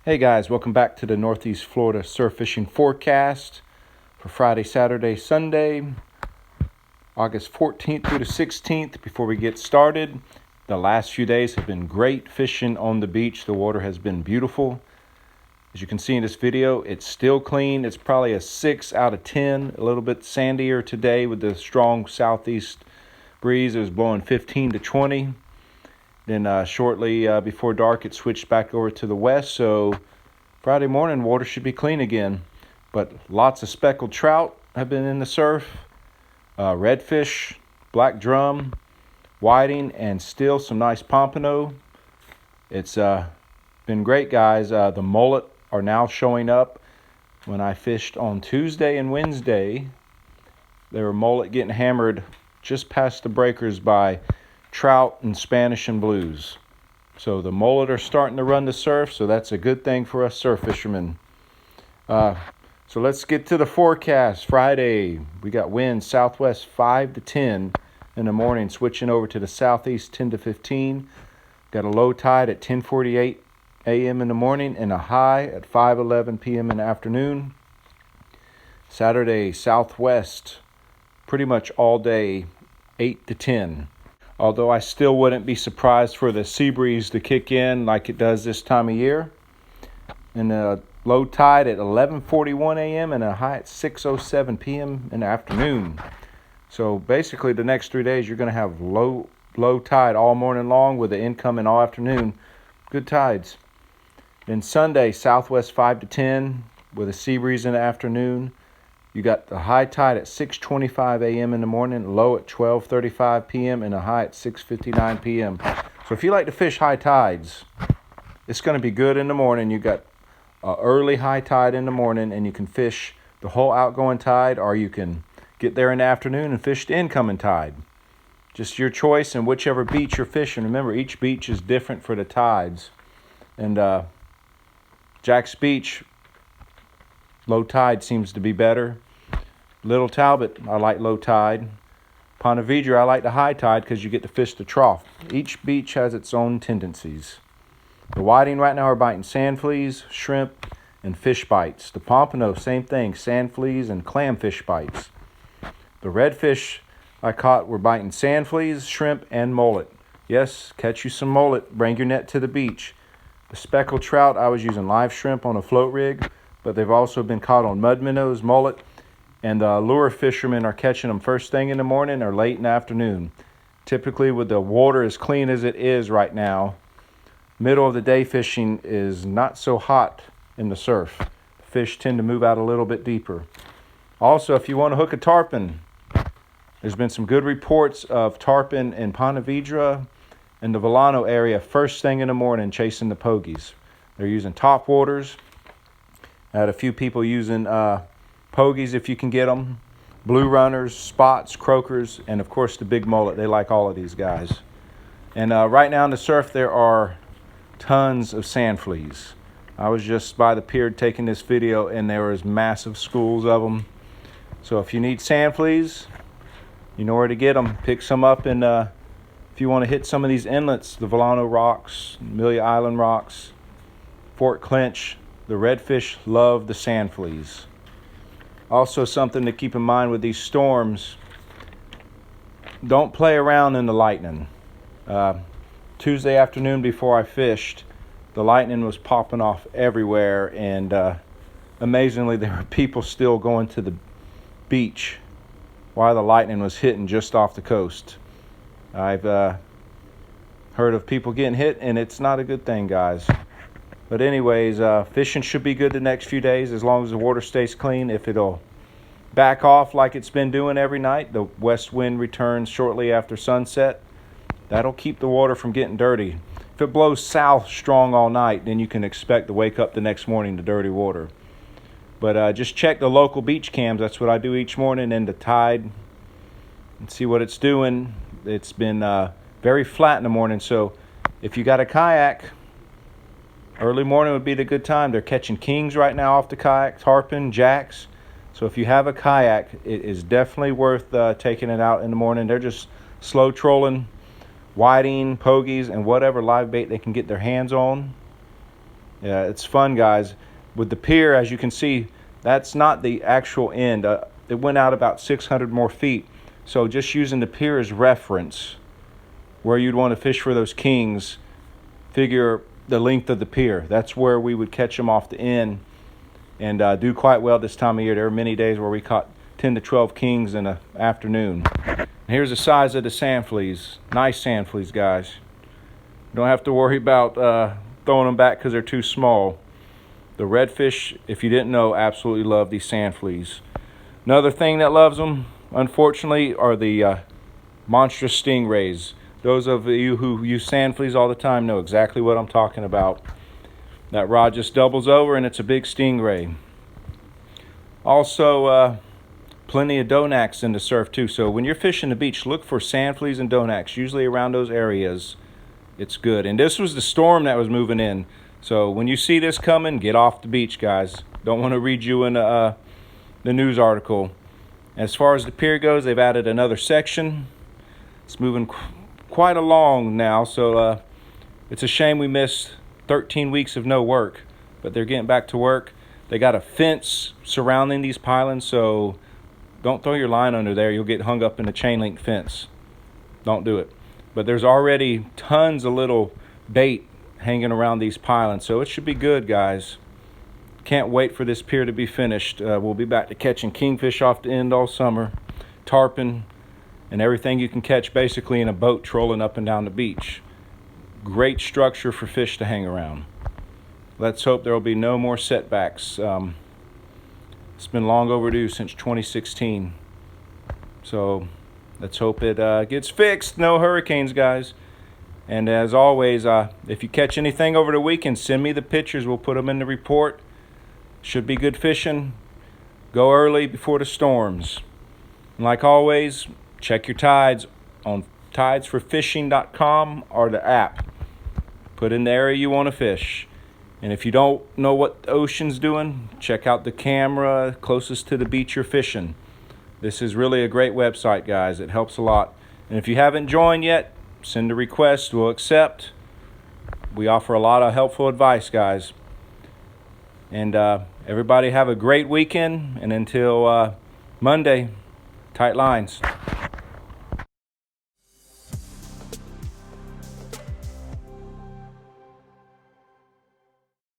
Hey guys, welcome back to the Northeast Florida surf fishing forecast for Friday, Saturday, Sunday, August 14th through the 16th. Before we get started, the last few days have been great fishing on the beach. The water has been beautiful. As you can see in this video, it's still clean. It's probably a 6 out of 10, a little bit sandier today with the strong southeast breeze. It was blowing 15 to 20. Then shortly before dark, it switched back over to the west. So Friday morning, water should be clean again. But lots of speckled trout have been in the surf. Redfish, black drum, whiting, and still some nice pompano. It's been great, guys. The mullet are now showing up. When I fished on Tuesday and Wednesday, there were mullet getting hammered just past the breakers by trout and Spanish and blues. So the mullet are starting to run the surf, so that's a good thing for us surf fishermen. So let's get to the forecast. Friday, we got winds southwest 5 to 10 in the morning, switching over to the southeast 10 to 15. Got a low tide at 10:48 a.m. in the morning and a high at 5:11 p.m. in the afternoon. Saturday, southwest, pretty much all day, 8 to 10. Although I still wouldn't be surprised for the sea breeze to kick in like it does this time of year. And a low tide at 11:41 a.m. and a high at 6:07 p.m. in the afternoon. So basically the next 3 days you're going to have low tide all morning long with the incoming all afternoon. Good tides. Then Sunday, southwest 5 to 10 with a sea breeze in the afternoon. You got the high tide at 6:25 a.m. in the morning, low at 12:35 p.m., and a high at 6:59 p.m. So if you like to fish high tides, it's going to be good in the morning. You got early high tide in the morning, and you can fish the whole outgoing tide, or you can get there in the afternoon and fish the incoming tide. Just your choice and whichever beach you're fishing. Remember, each beach is different for the tides. And Jack's Beach, low tide seems to be better. Little Talbot, I like low tide. Ponte Vedra, I like the high tide because you get to fish the trough. Each beach has its own tendencies. The whiting right now are biting sandfleas, shrimp, and fish bites. The pompano, same thing, sandfleas and clamfish bites. The redfish I caught were biting sandfleas, shrimp, and mullet. Yes, catch you some mullet, bring your net to the beach. The speckled trout, I was using live shrimp on a float rig, but they've also been caught on mud minnows, mullet, and the lure fishermen are catching them first thing in the morning or late in the afternoon. Typically, with the water as clean as it is right now, middle of the day fishing is not so hot in the surf. The fish tend to move out a little bit deeper. Also, if you want to hook a tarpon, there's been some good reports of tarpon in Ponte Vedra and the Volano area first thing in the morning chasing the pogies. They're using top waters. I had a few people using pogies if you can get them, blue runners, spots, croakers, and of course the big mullet. They like all of these guys. And right now in the surf there are tons of sandfleas. I was just by the pier taking this video and there was massive schools of them. So if you need sandfleas, you know where to get them. Pick some up, and if you want to hit some of these inlets, the Volano rocks, Amelia Island rocks, Fort Clinch, the redfish love the sandfleas. Also something to keep in mind with these storms, don't play around in the lightning. Tuesday afternoon before I fished, the lightning was popping off everywhere, and amazingly there were people still going to the beach while the lightning was hitting just off the coast. I've heard of people getting hit, and it's not a good thing, guys. But anyways, fishing should be good the next few days as long as the water stays clean. If it'll back off like it's been doing every night, the west wind returns shortly after sunset. That'll keep the water from getting dirty. If it blows south strong all night, then you can expect to wake up the next morning to dirty water. But just check the local beach cams. That's what I do each morning, and the tide, and see what it's doing. It's been very flat in the morning, so if you got a kayak, early morning would be the good time. They're catching kings right now off the kayak, tarpon, jacks. So if you have a kayak, it is definitely worth taking it out in the morning. They're just slow trolling whiting, pogies, and whatever live bait they can get their hands on. Yeah, it's fun, guys. With the pier, as you can see, that's not the actual end. It went out about 600 more feet. So just using the pier as reference, where you'd want to fish for those kings, figure the length of the pier. That's where we would catch them off the end and do quite well this time of year. There are many days where we caught 10 to 12 kings in an afternoon. And here's the size of the sandfleas. Nice sandfleas, guys. Don't have to worry about throwing them back because they're too small. The redfish, if you didn't know, absolutely love these sandfleas. Another thing that loves them, unfortunately, are the monstrous stingrays. Those of you who use sandfleas all the time know exactly what I'm talking about. That rod just doubles over and it's a big stingray. Also, plenty of donacs in the surf too. So when you're fishing the beach, look for sandfleas and donacs, usually around those areas. It's good. And this was the storm that was moving in. So when you see this coming, get off the beach, guys. Don't want to read you in the news article. As far as the pier goes, they've added another section. It's moving quite along now. So it's a shame we missed 13 weeks of no work. But they're getting back to work. They got a fence surrounding these pylons. So don't throw your line under there. You'll get hung up in the chain link fence. Don't do it. But there's already tons of little bait hanging around these pylons, so it should be good, guys. Can't wait for this pier to be finished. We'll be back to catching kingfish off the end all summer, tarpon, and everything you can catch basically in a boat trolling up and down the beach. Great structure for fish to hang around. Let's hope there will be no more setbacks. It's been long overdue since 2016. So let's hope it gets fixed. No hurricanes, guys. And as always, if you catch anything over the weekend, send me the pictures. We'll put them in the report. Should be good fishing. Go early before the storms. And like always, check your tides on tidesforfishing.com or the app. Put in the area you want to fish. And if you don't know what the ocean's doing, check out the camera closest to the beach you're fishing. This is really a great website, guys. It helps a lot. And if you haven't joined yet, send a request. We'll accept. We offer a lot of helpful advice, guys. And everybody have a great weekend. And until Monday, tight lines.